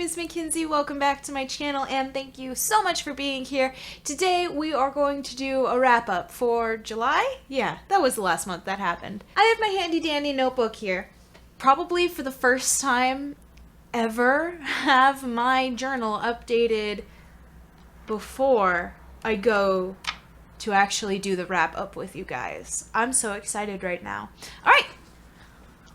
is Mackenzie. Welcome back to my channel and thank you so much for being here. Today we are going to do a wrap up for July. Yeah, that was the last month that happened. I have my handy dandy notebook here. Probably for the first time ever have my journal updated before I go to actually do the wrap up with you guys. I'm so excited right now. All right,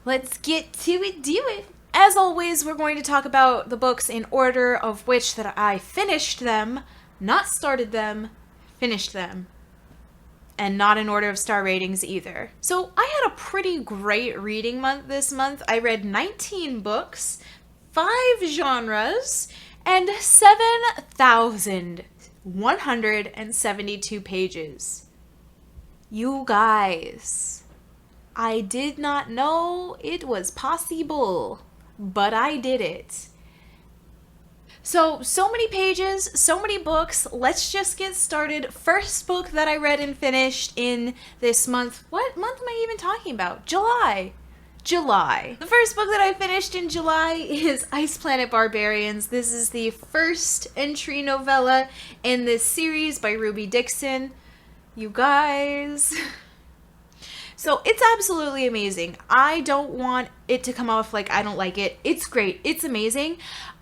let's get to it, do it. As always, we're going to talk about the books in order of which that I finished them, not started them, finished them, and not in order of star ratings either. So I had a pretty great reading month this month. I read 19 books, 5 genres, and 7,172 pages. You guys, I did not know it was possible, but I did it. So many pages, so many books. Let's just get started. First book that I read and finished in this month. What month am I even talking about? July. The first book that I finished in July is Planet Barbarians. This is the first entry novella in this series by Ruby Dixon. You guys. So it's absolutely amazing. I don't want it to come off like I don't like it. It's great. It's amazing.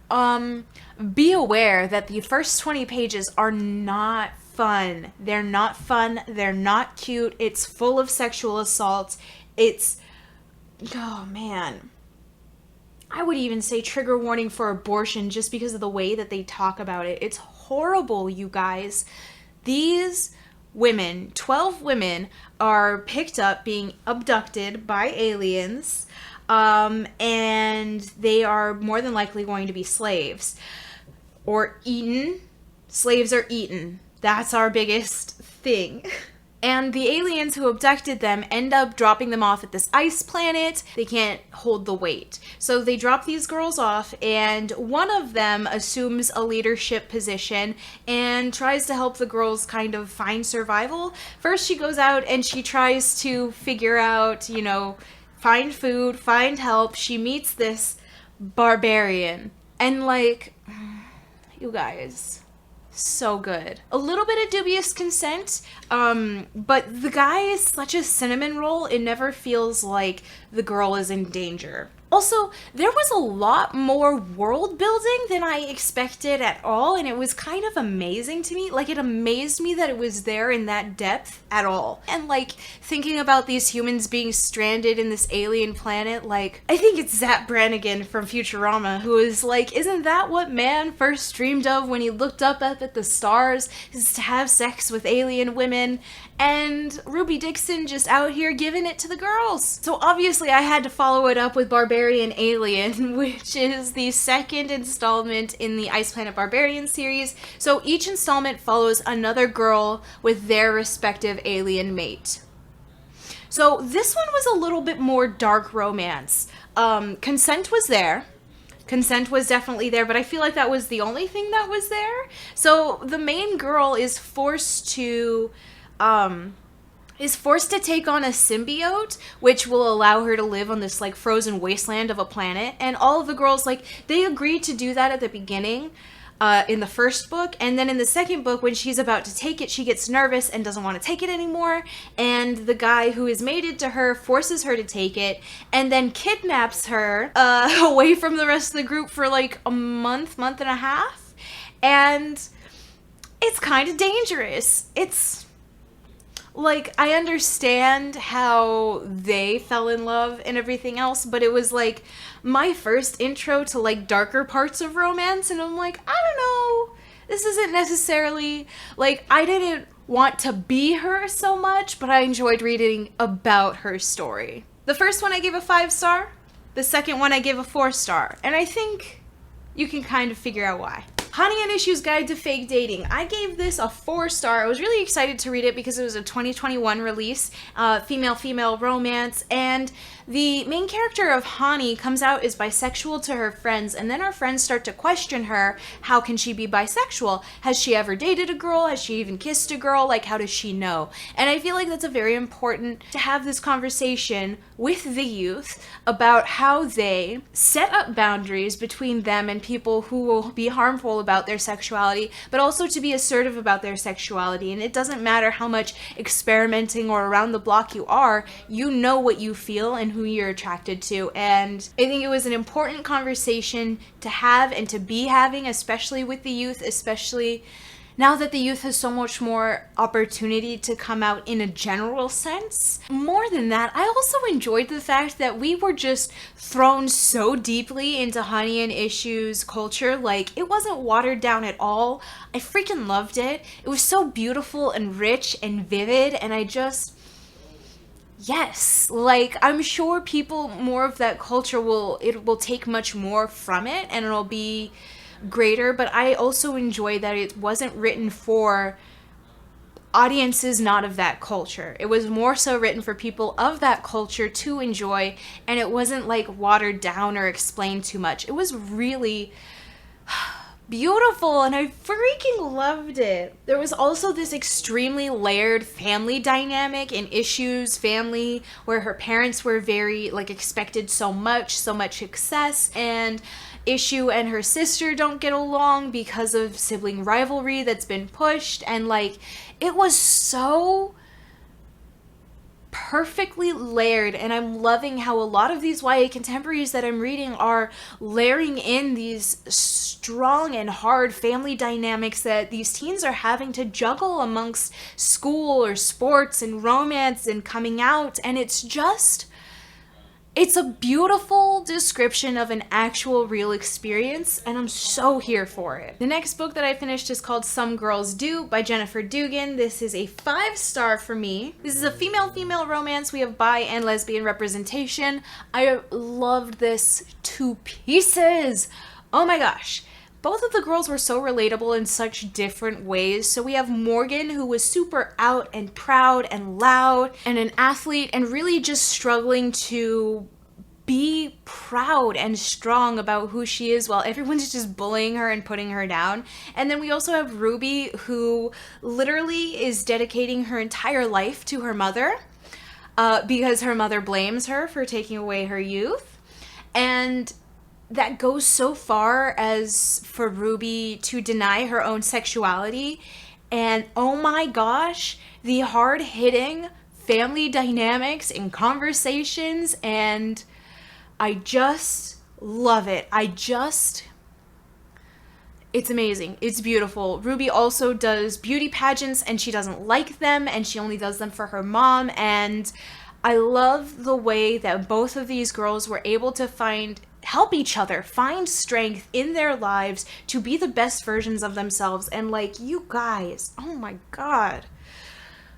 Be aware that the first 20 pages are not fun. They're not fun. They're not cute. It's full of sexual assault. It's, oh man. I would even say trigger warning for abortion just because of the way that they talk about it. It's horrible, you guys. These women, 12 women, are picked up being abducted by aliens, and they are more than likely going to be slaves or eaten. Slaves are eaten. That's our biggest thing. And the aliens who abducted them end up dropping them off at this ice planet. They can't hold the weight. So they drop these girls off, and one of them assumes a leadership position and tries to help the girls kind of find survival. First, she goes out and she tries to figure out, you know, find food, find help. She meets this barbarian. And like, you guys, so good. A little bit of dubious consent, but the guy is such a cinnamon roll, it never feels like the girl is in danger. Also, there was a lot more world building than I expected at all, and it was kind of amazing to me. Like, it amazed me that it was there in that depth at all. And like, thinking about these humans being stranded in this alien planet, like, I think it's Zap Brannigan from Futurama who is like, isn't that what man first dreamed of when he looked up at the stars, is to have sex with alien women? And Ruby Dixon just out here giving it to the girls. So obviously I had to follow it up with Barbarian Alien, which is the second installment in the Planet Barbarians series. So each installment follows another girl with their respective alien mate. So this one was a little bit more dark romance. Consent was there. Consent was definitely there, but I feel like that was the only thing that was there. So the main girl is forced to take on a symbiote, which will allow her to live on this like frozen wasteland of a planet. And all of the girls, like, they agreed to do that at the beginning, in the first book. And then in the second book, when she's about to take it, she gets nervous and doesn't want to take it anymore. And the guy who is mated to her forces her to take it and then kidnaps her, away from the rest of the group for like a month and a half. And it's kind of dangerous. It's like, I understand how they fell in love and everything else, but it was like my first intro to like darker parts of romance, and I'm like, I don't know, this isn't necessarily, like, I didn't want to be her so much, but I enjoyed reading about her story. The first one I gave a 5-star, the second one I gave a 4-star, and I think you can kind of figure out why. Honey and Issues Guide to Fake Dating. I gave this a 4-star. I was really excited to read it because it was a 2021 release, female-female romance, and the main character of Hani comes out as bisexual to her friends, and then her friends start to question her. How can she be bisexual? Has she ever dated a girl? Has she even kissed a girl? Like, how does she know? And I feel like that's a very important to have this conversation with the youth about how they set up boundaries between them and people who will be harmful about their sexuality, but also to be assertive about their sexuality. And it doesn't matter how much experimenting or around the block you are, you know what you feel and who you're attracted to. And I think it was an important conversation to have and to be having, especially with the youth, especially now that the youth has so much more opportunity to come out in a general sense. More than that, I also enjoyed the fact that we were just thrown so deeply into Hani and Issue's culture. Like, it wasn't watered down at all. I freaking loved it. It was so beautiful and rich and vivid, and yes, like, I'm sure people more of that culture will take much more from it, and it'll be greater, but I also enjoy that it wasn't written for audiences not of that culture. It was more so written for people of that culture to enjoy, and it wasn't like watered down or explained too much. It was really beautiful, and I freaking loved it. There was also this extremely layered family dynamic in Issue's family, where her parents were very, like, expected so much success, and Issue and her sister don't get along because of sibling rivalry that's been pushed, and, like, it was so perfectly layered, and I'm loving how a lot of these YA contemporaries that I'm reading are layering in these strong and hard family dynamics that these teens are having to juggle amongst school or sports and romance and coming out, and it's a beautiful description of an actual real experience, and I'm so here for it. The next book that I finished is called Some Girls Do by Jennifer Dugan. This is a 5-star for me. This is a female-female romance. We have bi and lesbian representation. I loved this to pieces. Oh my gosh. Both of the girls were so relatable in such different ways. So we have Morgan, who was super out and proud and loud and an athlete and really just struggling to be proud and strong about who she is while everyone's just bullying her and putting her down. And then we also have Ruby, who literally is dedicating her entire life to her mother because her mother blames her for taking away her youth. And that goes so far as for Ruby to deny her own sexuality. And oh my gosh, the hard-hitting family dynamics and conversations, and I just love it. It's amazing. It's beautiful. Ruby also does beauty pageants, and she doesn't like them, and she only does them for her mom, and I love the way that both of these girls were able to help each other find strength in their lives to be the best versions of themselves. And, like, you guys, oh my god,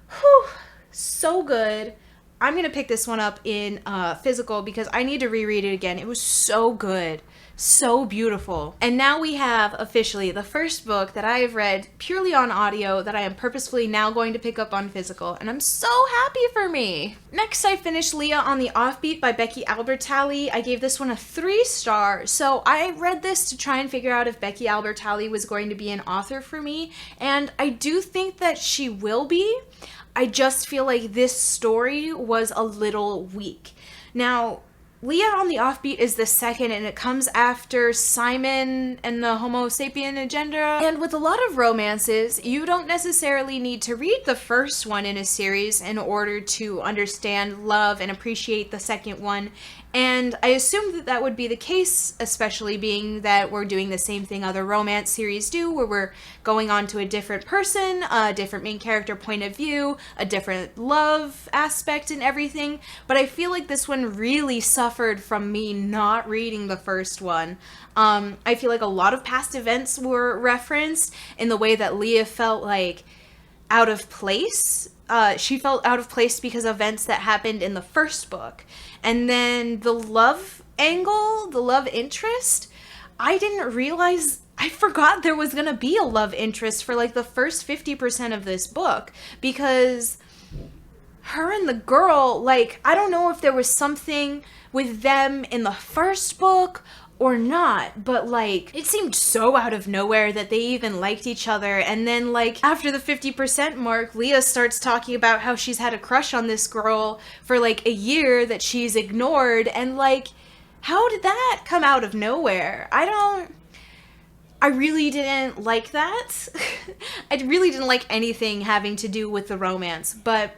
whew, so good. I'm gonna pick this one up in physical because I need to reread it again. It was so good, so beautiful. And now we have officially the first book that I have read purely on audio that I am purposefully now going to pick up on physical, and I'm so happy for me. Next, I finished Leah on the Offbeat by Becky Albertalli. I gave this one a 3-star. So I read this to try and figure out if Becky Albertalli was going to be an author for me, and I do think that she will be. I just feel like this story was a little weak. Now, Leah on the Offbeat is the second, and it comes after Simon and the Homo sapien agenda. And with a lot of romances, you don't necessarily need to read the first one in a series in order to understand, love, and appreciate the second one. And I assume that that would be the case, especially being that we're doing the same thing other romance series do, where we're going on to a different person, a different main character point of view, a different love aspect and everything. But I feel like this one really suffered from me not reading the first one. I feel like a lot of past events were referenced in the way that Leah felt like out of place. She felt out of place because of events that happened in the first book. And then the love angle, the love interest, I didn't realize, I forgot there was going to be a love interest for like the first 50% of this book, because her and the girl, like, I don't know if there was something with them in the first book or not, but like, it seemed so out of nowhere that they even liked each other. And then, like, after the 50% mark, Leah starts talking about how she's had a crush on this girl for like a year that she's ignored, and like, how did that come out of nowhere? I really didn't like that. I really didn't like anything having to do with the romance. But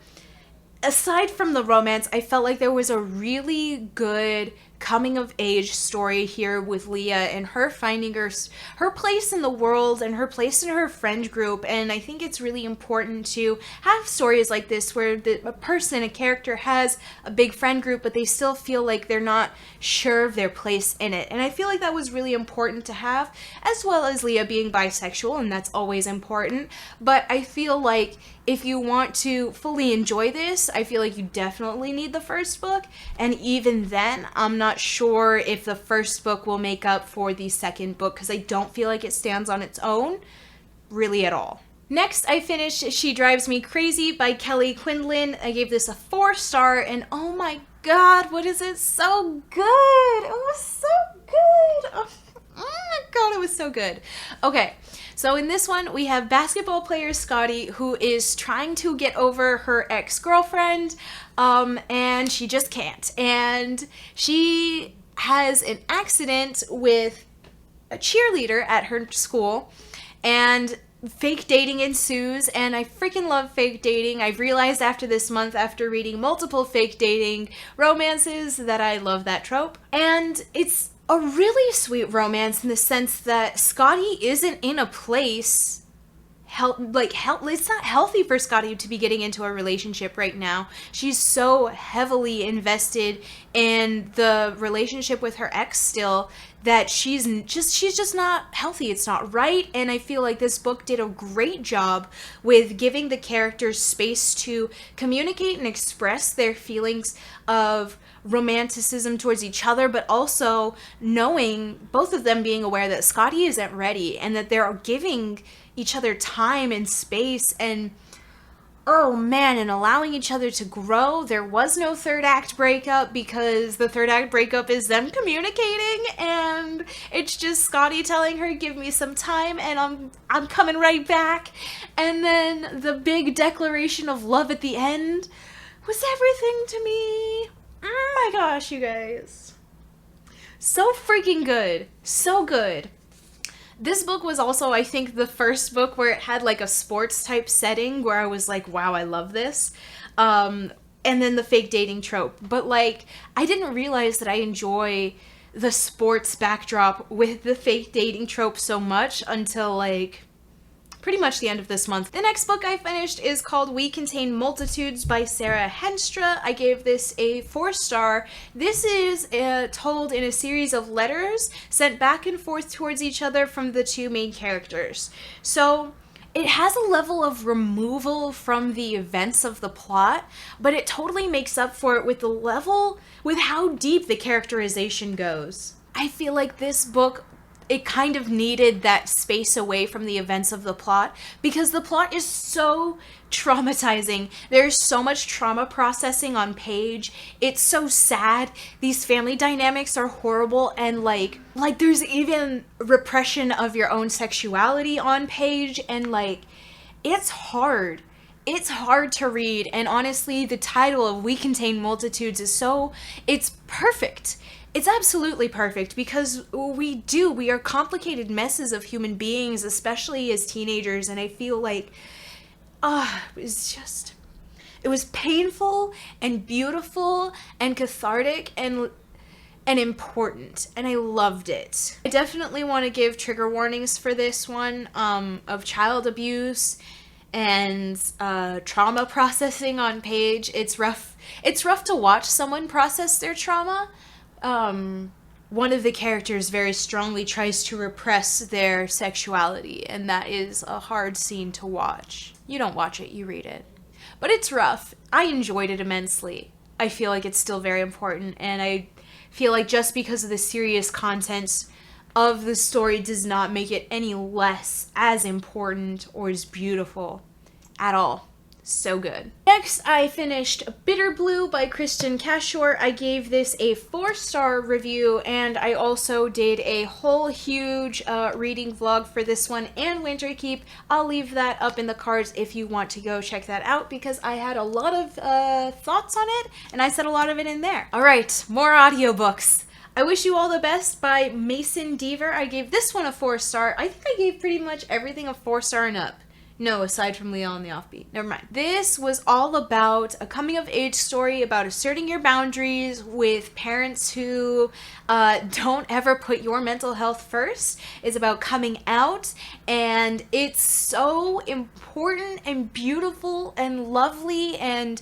aside from the romance, I felt like there was a really good coming of age story here with Leah and her finding her place in the world and her place in her friend group. And I think it's really important to have stories like this where a character has a big friend group, but they still feel like they're not sure of their place in it. And I feel like that was really important to have, as well as Leah being bisexual, and that's always important. But I feel like if you want to fully enjoy this, I feel like you definitely need the first book. And even then, I'm not sure if the first book will make up for the second book, because I don't feel like it stands on its own really at all. Next, I finished She Drives Me Crazy by Kelly Quinlan. I gave this a 4-star, and oh my god, what is it so good? It was so good. Oh my god, it was so good. Okay, so in this one, we have basketball player Scotty, who is trying to get over her ex-girlfriend, and she just can't. And she has an accident with a cheerleader at her school, and fake dating ensues, and I freaking love fake dating. I've realized after this month, after reading multiple fake dating romances, that I love that trope. And it's a really sweet romance in the sense that Scotty isn't in a place it's not healthy for Scotty to be getting into a relationship right now. She's so heavily invested in the relationship with her ex still that she's just not healthy. It's not right. And I feel like this book did a great job with giving the characters space to communicate and express their feelings of romanticism towards each other, but also knowing, both of them being aware that Scotty isn't ready and that they're giving each other time and space, and oh man, and allowing each other to grow. There was no third act breakup, because the third act breakup is them communicating, and it's just Scotty telling her, give me some time and I'm coming right back. And then the big declaration of love at the end was everything to me. Oh my gosh, you guys. So freaking good. So good. This book was also, I think, the first book where it had like a sports type setting where I was like, wow, I love this. And then the fake dating trope. But like, I didn't realize that I enjoy the sports backdrop with the fake dating trope so much until like pretty much the end of this month. The next book I finished is called We Contain Multitudes by Sarah Henstra. I gave this a 4-star. This is told in a series of letters sent back and forth towards each other from the two main characters. So it has a level of removal from the events of the plot, but it totally makes up for it with how deep the characterization goes. I feel like this book, it kind of needed that space away from the events of the plot, because the plot is so traumatizing. There's so much trauma processing on page. It's so sad. These family dynamics are horrible, and like there's even repression of your own sexuality on page, and like it's hard. It's hard to read, and honestly, the title of We Contain Multitudes it's perfect. It's absolutely perfect, because we are complicated messes of human beings, especially as teenagers, and I feel like, it was painful and beautiful and cathartic and important, and I loved it. I definitely want to give trigger warnings for this one, of child abuse and trauma processing on page. It's rough to watch someone process their trauma. One of the characters very strongly tries to repress their sexuality, and that is a hard scene to watch. You don't watch it, you read it. But it's rough. I enjoyed it immensely. I feel like it's still very important, and I feel like just because of the serious content of the story does not make it any less as important or as beautiful at all. So good. Next, I finished Bitter Blue by Kristen Cashore. I gave this a 4-star review, and I also did a whole huge reading vlog for this one and Winter Keep. I'll leave that up in the cards if you want to go check that out, because I had a lot of thoughts on it, and I said a lot of it in there. All right, more audiobooks. I Wish You All the Best by Mason Deaver. I gave this one a 4-star. I think I gave pretty much everything a 4-star and up. No, aside from Leah and the Offbeat. Never mind. This was all about a coming-of-age story about asserting your boundaries with parents who don't ever put your mental health first. It's about coming out, and it's so important and beautiful and lovely, and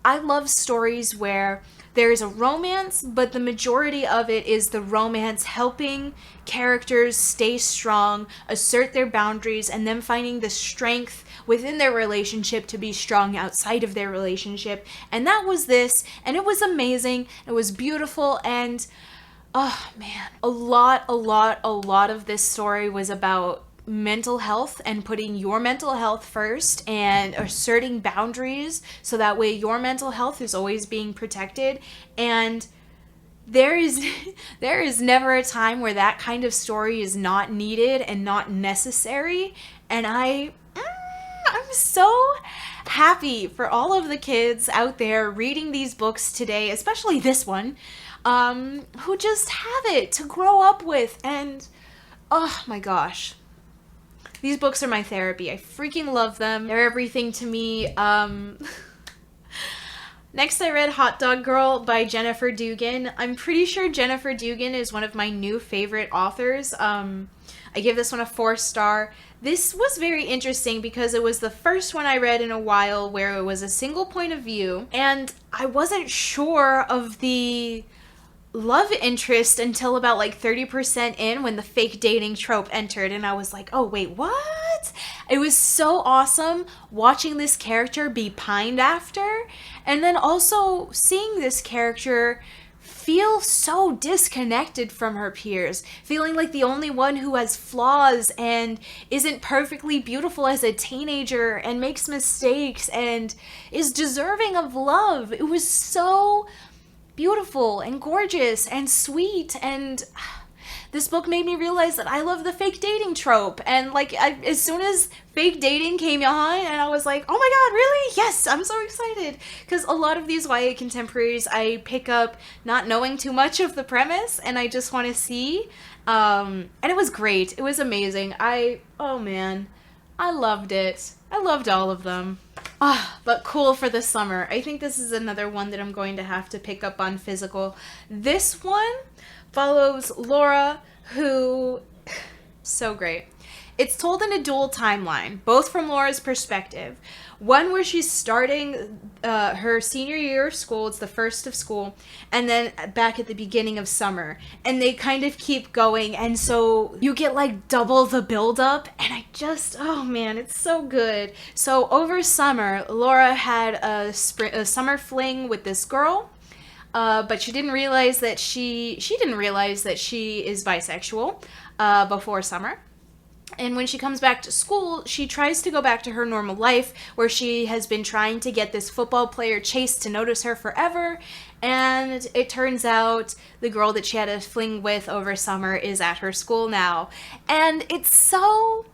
I love stories where there is a romance, but the majority of it is the romance helping characters stay strong, assert their boundaries, and them finding the strength within their relationship to be strong outside of their relationship. And that was this, and it was amazing. It was beautiful, and oh man, a lot of this story was about mental health and putting your mental health first and asserting boundaries so that way your mental health is always being protected. And there is never a time where that kind of story is not needed and not necessary. And I'm so happy for all of the kids out there reading these books today, especially this one, who just have it to grow up with. And oh my gosh, these books are my therapy. I freaking love them. They're everything to me. Next, I read Hot Dog Girl by Jennifer Dugan. I'm pretty sure Jennifer Dugan is one of my new favorite authors. I give this one a 4-star. This was very interesting because it was the first one I read in a while where it was a single point of view, and I wasn't sure of the love interest until about like 30% in, when the fake dating trope entered, and I was like, oh wait, what? It was so awesome watching this character be pined after, and then also seeing this character feel so disconnected from her peers, feeling like the only one who has flaws and isn't perfectly beautiful as a teenager and makes mistakes and is deserving of love. It was so beautiful and gorgeous and sweet, and this book made me realize that I love the fake dating trope. And like, as soon as fake dating came on, and I was like, oh my god, really? Yes, I'm so excited, because a lot of these YA contemporaries I pick up not knowing too much of the premise, and I just want to see, and it was great. It was amazing. Oh man, I loved it. I loved all of them. But cool for the summer. I think this is another one that I'm going to have to pick up on physical. This one follows Laura, who... so great. It's told in a dual timeline, both from Laura's perspective. One where she's starting her senior year of school, it's the first of school, and then back at the beginning of summer. And they kind of keep going, and so you get like double the buildup, and oh man, it's so good. So over summer, Laura had a summer fling with this girl, but she didn't realize that she didn't realize that she is bisexual before summer. And when she comes back to school, she tries to go back to her normal life, where she has been trying to get this football player Chase to notice her forever. And it turns out the girl that she had a fling with over summer is at her school now. And it's so...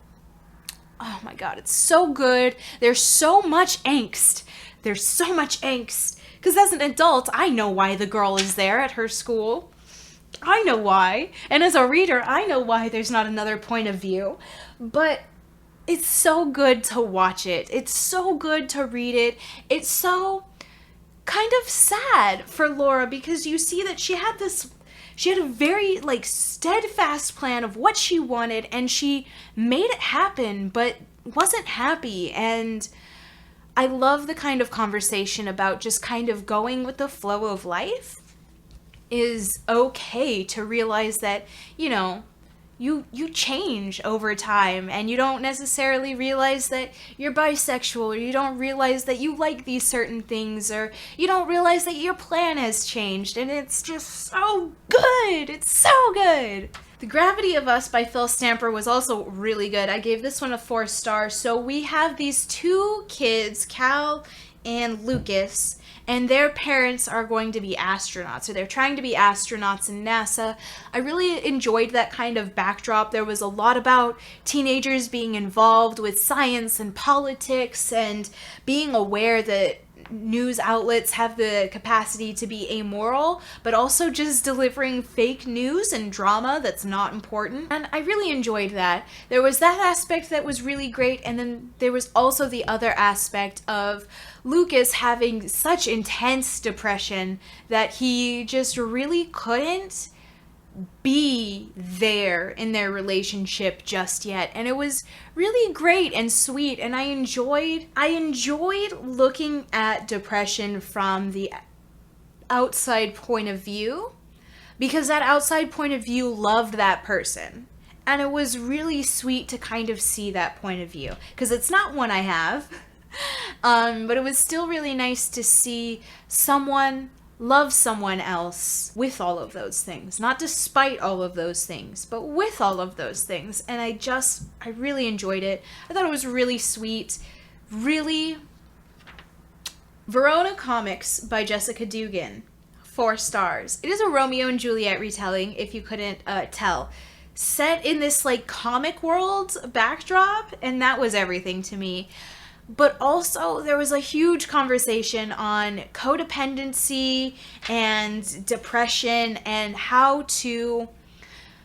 oh my god, it's so good. There's so much angst. Because as an adult, I know why the girl is there at her school. I know why. And as a reader, I know why there's not another point of view. But it's so good to watch it. It's so good to read it. It's so kind of sad for Laura, because you see that she had a very like steadfast plan of what she wanted, and she made it happen, but wasn't happy. And I love the kind of conversation about just kind of going with the flow of life. Is okay to realize that, you know, you change over time, and you don't necessarily realize that you're bisexual, or you don't realize that you like these certain things, or you don't realize that your plan has changed. And it's just so good. It's so good. The Gravity of Us by Phil Stamper was also really good. I gave this one a 4 stars. So we have these two kids, Cal and Lucas, and their parents are going to be astronauts, or they're trying to be astronauts in NASA. I really enjoyed that kind of backdrop. There was a lot about teenagers being involved with science and politics and being aware that news outlets have the capacity to be amoral, but also just delivering fake news and drama that's not important. And I really enjoyed that. There was that aspect that was really great, and then there was also the other aspect of Lucas having such intense depression that he just really couldn't be there in their relationship just yet, and it was really great and sweet, and I enjoyed looking at depression from the outside point of view, because that outside point of view loved that person, and it was really sweet to kind of see that point of view, because it's not one I have. But it was still really nice to see someone love someone else with all of those things. Not despite all of those things, but with all of those things. And I really enjoyed it. I thought it was really sweet. Really. Verona Comics by Jessica Dugan. 4 stars. It is a Romeo and Juliet retelling, if you couldn't tell. Set in this like comic world backdrop, and that was everything to me. But also, there was a huge conversation on codependency and depression and how to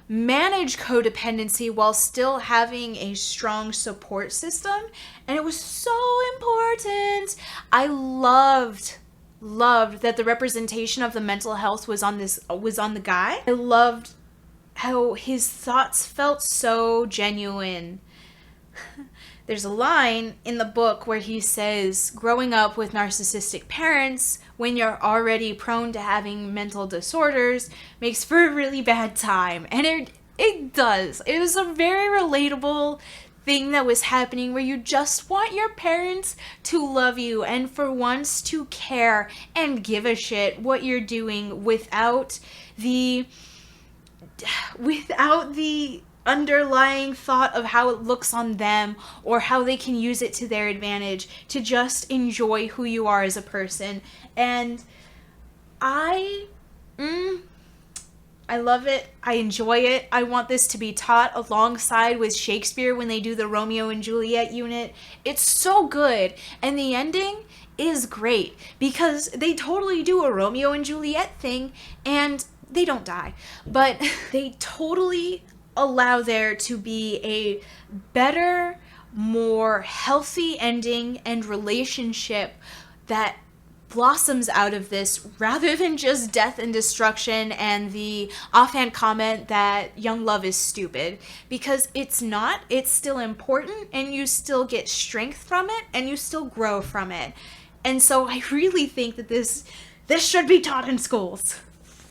manage codependency while still having a strong support system. And it was so important. I loved that the representation of the mental health was on the guy. I loved how his thoughts felt so genuine. There's a line in the book where he says, growing up with narcissistic parents, when you're already prone to having mental disorders, makes for a really bad time. And it does. It was a very relatable thing that was happening, where you just want your parents to love you and for once to care and give a shit what you're doing without the underlying thought of how it looks on them or how they can use it to their advantage, to just enjoy who you are as a person. And I love it. I enjoy it. I want this to be taught alongside with Shakespeare when they do the Romeo and Juliet unit. It's so good. And the ending is great because they totally do a Romeo and Juliet thing, and they don't die, but they totally allow there to be a better, more healthy ending and relationship that blossoms out of this, rather than just death and destruction and the offhand comment that young love is stupid, because it's not. It's still important, and you still get strength from it, and you still grow from it. And so I really think that this should be taught in schools.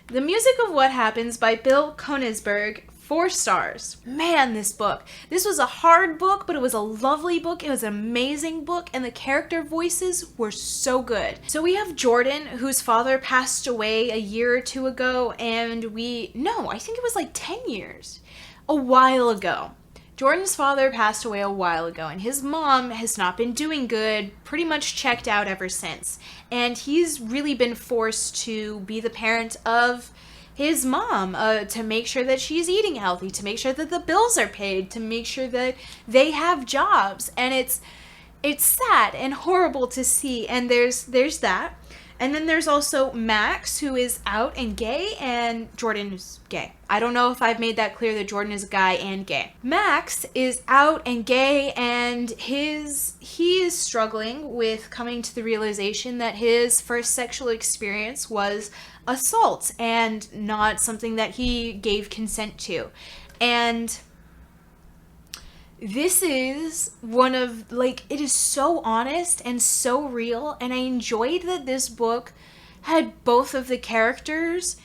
The Music of What Happens by Bill Koenigsberg, 4 stars. Man, this book. This was a hard book, but it was a lovely book. It was an amazing book, and the character voices were so good. So we have Jordan, whose father passed away a year or two ago, and I think it was like 10 years. A while ago. Jordan's father passed away a while ago, and his mom has not been doing good, pretty much checked out ever since. And he's really been forced to be the parent of his mom, to make sure that she's eating healthy, to make sure that the bills are paid, to make sure that they have jobs. And it's sad and horrible to see. And there's that. And then there's also Max, who is out and gay, and Jordan is gay. I don't know if I've made that clear that Jordan is a guy and gay. Max is out and gay, and he is struggling with coming to the realization that his first sexual experience was assault and not something that he gave consent to. And this is one of, it is so honest and so real, and I enjoyed that this book had both of the characters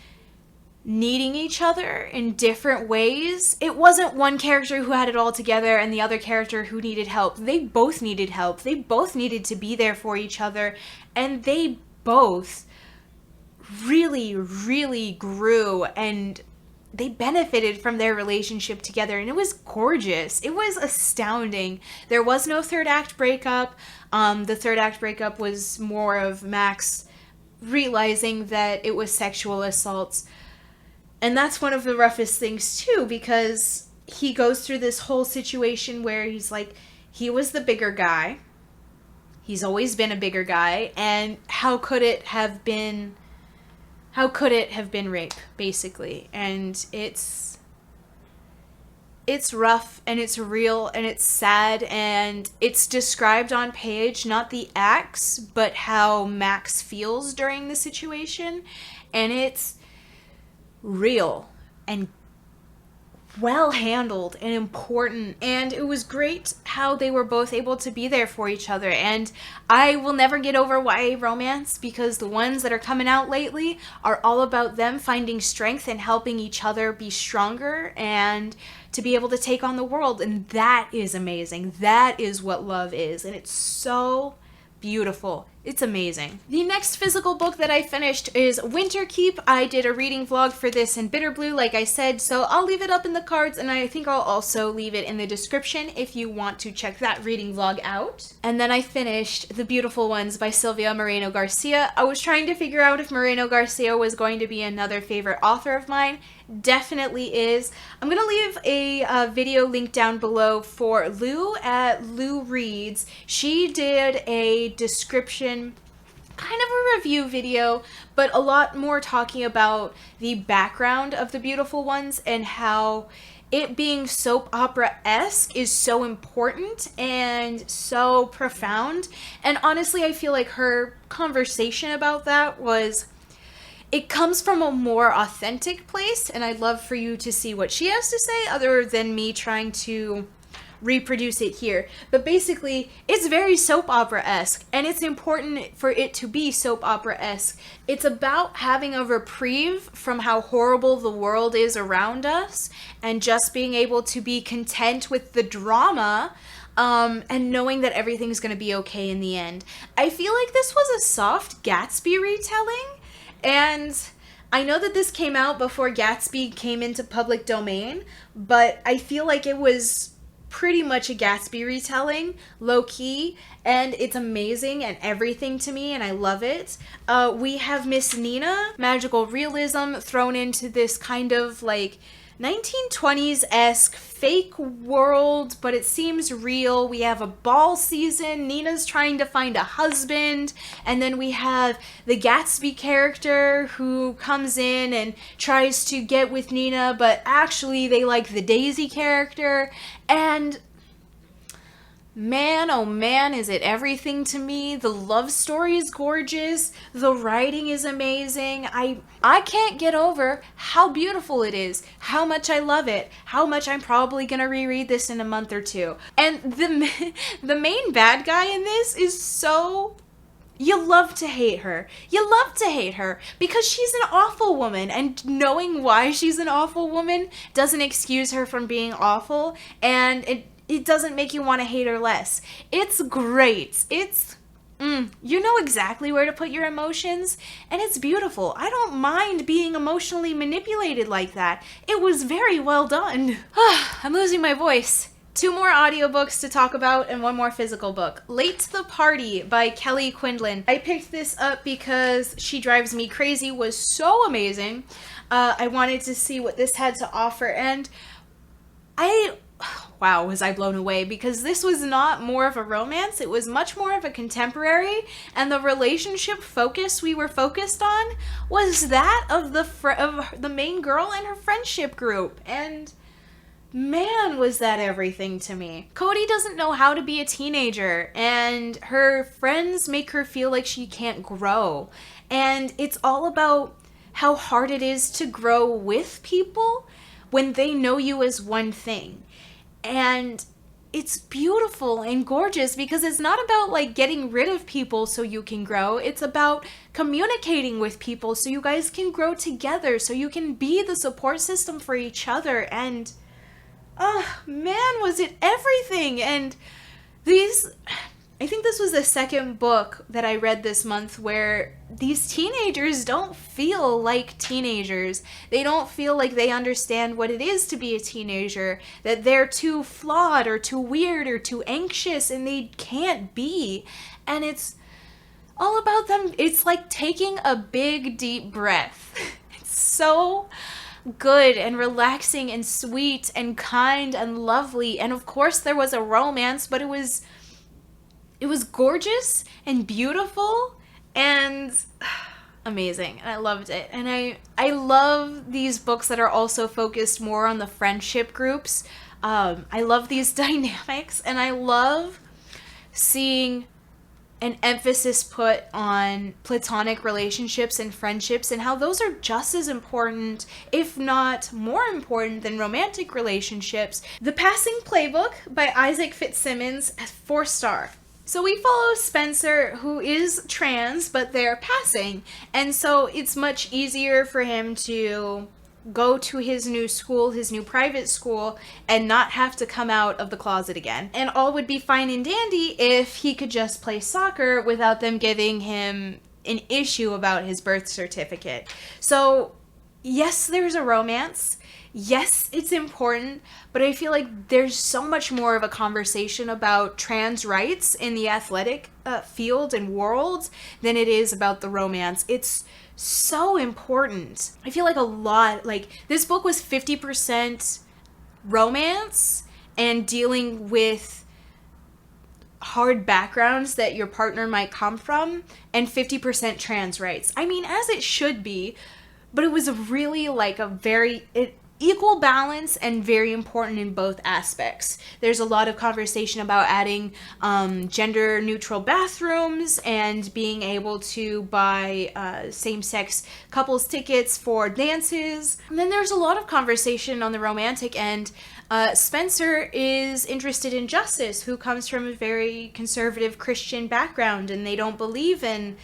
needing each other in different ways. It wasn't one character who had it all together and the other character who needed help. They both needed help. They both needed to be there for each other, and they both really, really grew and they benefited from their relationship together, and it was gorgeous. It was astounding. There was no third act breakup. The third act breakup was more of Max realizing that it was sexual assaults. And that's one of the roughest things too, because he goes through this whole situation where he's like, he was the bigger guy. He's always been a bigger guy, and how could it have been rape, basically? And it's rough, and it's real, and it's sad, and it's described on page, not the acts, but how Max feels during the situation, and it's real and well handled and important, and it was great how they were both able to be there for each other. And I will never get over YA romance, because the ones that are coming out lately are all about them finding strength and helping each other be stronger and to be able to take on the world, and that is amazing. That is what love is, and it's so beautiful. It's amazing. The next physical book that I finished is Winterkeep. I did a reading vlog for this in Bitter Blue, like I said, so I'll leave it up in the cards, and I think I'll also leave it in the description if you want to check that reading vlog out. And then I finished The Beautiful Ones by Silvia Moreno Garcia. I was trying to figure out if Moreno Garcia was going to be another favorite author of mine. Definitely is. I'm gonna leave a video link down below for Lou at Lou Reads. She did a description, kind of a review video, but a lot more talking about the background of The Beautiful Ones and how it being soap opera-esque is so important and so profound. And honestly, I feel like her conversation about that was, it comes from a more authentic place, and I'd love for you to see what she has to say other than me trying to reproduce it here. But basically, it's very soap opera-esque, and it's important for it to be soap opera-esque. It's about having a reprieve from how horrible the world is around us, and just being able to be content with the drama, and knowing that everything's gonna be okay in the end. I feel like this was a soft Gatsby retelling, and I know that this came out before Gatsby came into public domain, but I feel like it was pretty much a Gatsby retelling, low-key, and it's amazing and everything to me, and I love it. We have Miss Nina, magical realism thrown into this kind of like 1920s-esque fake world, but it seems real. We have a ball season. Nina's trying to find a husband, and then we have the Gatsby character who comes in and tries to get with Nina, but actually they like the Daisy character. And man, oh man, is it everything to me. The love story is gorgeous. The writing is amazing. I can't get over how beautiful it is, how much I love it, how much I'm probably gonna reread this in a month or two. And the main bad guy in this is so... You love to hate her. You love to hate her because she's an awful woman, and knowing why she's an awful woman doesn't excuse her from being awful, and it doesn't make you want to hate her less. It's great. It's, you know exactly where to put your emotions, and it's beautiful. I don't mind being emotionally manipulated like that. It was very well done. I'm losing my voice. 2 more audiobooks to talk about and 1 more physical book. Late to the Party by Kelly Quinlan. I picked this up because She Drives Me Crazy was so amazing. I wanted to see what this had to offer, and wow, was I blown away, because this was not more of a romance, it was much more of a contemporary, and the relationship focus we were focused on was that of the main girl and her friendship group, and man, was that everything to me. Cody doesn't know how to be a teenager, and her friends make her feel like she can't grow, and it's all about how hard it is to grow with people when they know you as one thing. And it's beautiful and gorgeous because it's not about like getting rid of people so you can grow. It's about communicating with people so you guys can grow together, so you can be the support system for each other. And oh man, was it everything. And these I think this was the second book that I read this month where these teenagers don't feel like teenagers. They don't feel like they understand what it is to be a teenager, that they're too flawed or too weird or too anxious and they can't be. And it's all about them. It's like taking a big, deep breath. It's so good and relaxing and sweet and kind and lovely. And of course there was a romance, but it was gorgeous and beautiful and amazing. And I loved it. And I love these books that are also focused more on the friendship groups. I love these dynamics, and I love seeing an emphasis put on platonic relationships and friendships and how those are just as important, if not more important, than romantic relationships. The Passing Playbook by Isaac Fitzsimmons, 4-star. So we follow Spencer, who is trans, but they're passing. And so it's much easier for him to go to his new school, his new private school, and not have to come out of the closet again. And all would be fine and dandy if he could just play soccer without them giving him an issue about his birth certificate. So yes, there's a romance. Yes, it's important, but I feel like there's so much more of a conversation about trans rights in the athletic field and world than it is about the romance. It's so important. I feel like this book was 50% romance and dealing with hard backgrounds that your partner might come from, and 50% trans rights. I mean, as it should be, but it was really like a very equal balance and very important in both aspects. There's a lot of conversation about adding gender neutral bathrooms and being able to buy same-sex couples tickets for dances. And then there's a lot of conversation on the romantic end. Spencer is interested in Justice, who comes from a very conservative Christian background, and they don't believe in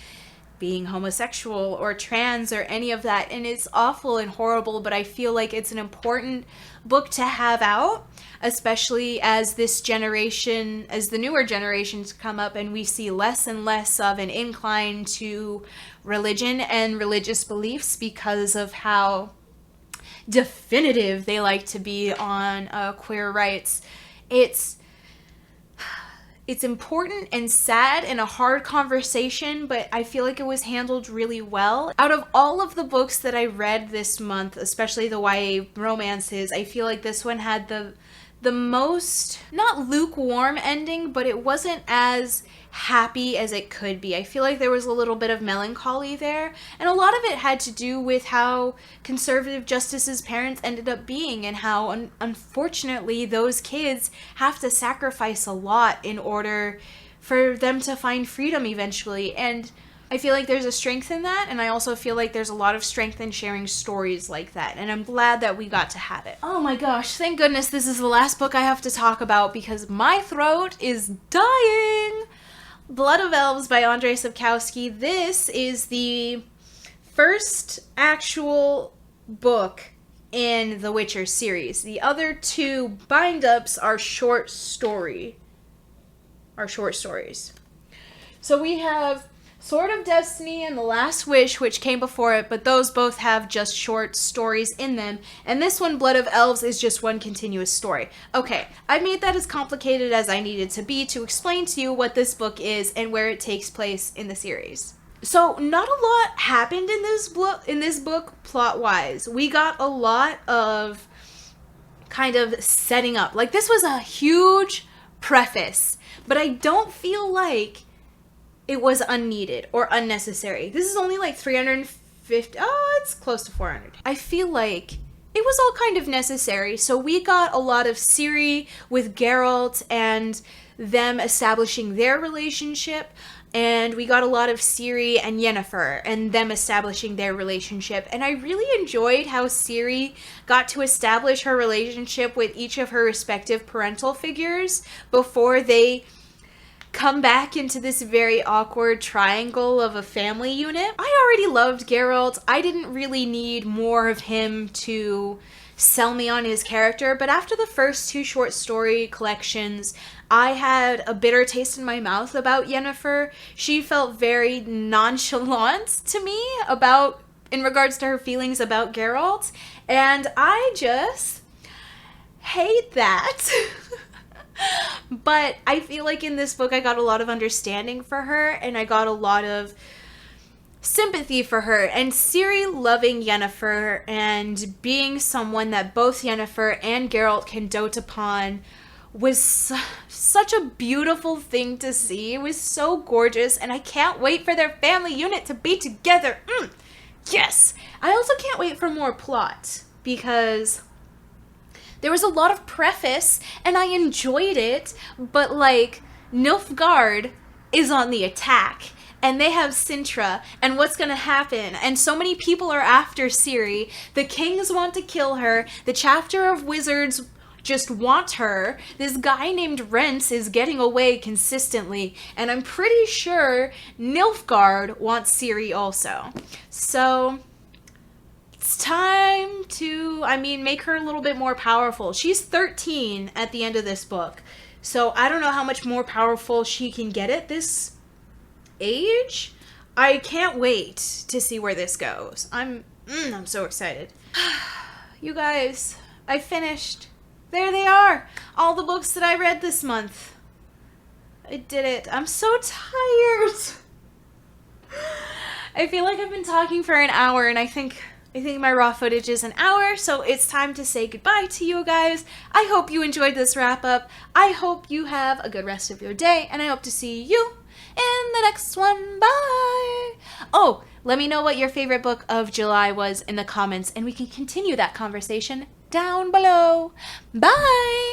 being homosexual or trans or any of that, and it's awful and horrible, but I feel like it's an important book to have out, especially as this generation, as the newer generations come up and we see less and less of an incline to religion and religious beliefs because of how definitive they like to be on queer rights. It's important and sad and a hard conversation, but I feel like it was handled really well. Out of all of the books that I read this month, especially the YA romances, I feel like this one had the most, not lukewarm ending, but it wasn't as happy as it could be. I feel like there was a little bit of melancholy there, and a lot of it had to do with how conservative Justice's parents ended up being and how unfortunately those kids have to sacrifice a lot in order for them to find freedom eventually. And I feel like there's a strength in that, and I also feel like there's a lot of strength in sharing stories like that, and I'm glad that we got to have it. Oh my gosh, thank goodness this is the last book I have to talk about because my throat is dying! Blood of Elves by Andrzej Sapkowski. This is the first actual book in the Witcher series. The other two bind-ups are short stories. So we have Sword of Destiny and The Last Wish, which came before it, but those both have just short stories in them. And this one, Blood of Elves, is just one continuous story. Okay, I made that as complicated as I needed to be to explain to you what this book is and where it takes place in the series. So, not a lot happened in this book plot-wise. We got a lot of kind of setting up. Like, this was a huge preface, but I don't feel like it was unneeded or unnecessary. This is only like 350, it's close to 400. I feel like it was all kind of necessary. So we got a lot of Ciri with Geralt and them establishing their relationship, and we got a lot of Ciri and Yennefer and them establishing their relationship. And I really enjoyed how Ciri got to establish her relationship with each of her respective parental figures before they come back into this very awkward triangle of a family unit. I already loved Geralt. I didn't really need more of him to sell me on his character, but after the first two short story collections, I had a bitter taste in my mouth about Yennefer. She felt very nonchalant to me about, in regards to her feelings about Geralt, and I just hate that. But I feel like in this book I got a lot of understanding for her, and I got a lot of sympathy for her, and Ciri loving Yennefer and being someone that both Yennefer and Geralt can dote upon was such a beautiful thing to see. It was so gorgeous, and I can't wait for their family unit to be together. Yes! I also can't wait for more plot, because there was a lot of preface, and I enjoyed it, but, like, Nilfgaard is on the attack, and they have Sintra, and what's gonna happen? And so many people are after Ciri. The kings want to kill her. The chapter of wizards just want her. This guy named Rents is getting away consistently, and I'm pretty sure Nilfgaard wants Ciri also. So it's time to, make her a little bit more powerful. She's 13 at the end of this book, so I don't know how much more powerful she can get at this age. I can't wait to see where this goes. I'm so excited. You guys, I finished. There they are. All the books that I read this month. I did it. I'm so tired. I feel like I've been talking for an hour, and I think my raw footage is an hour, so it's time to say goodbye to you guys. I hope you enjoyed this wrap up. I hope you have a good rest of your day, and I hope to see you in the next one. Bye! Oh, let me know what your favorite book of July was in the comments, and we can continue that conversation down below. Bye!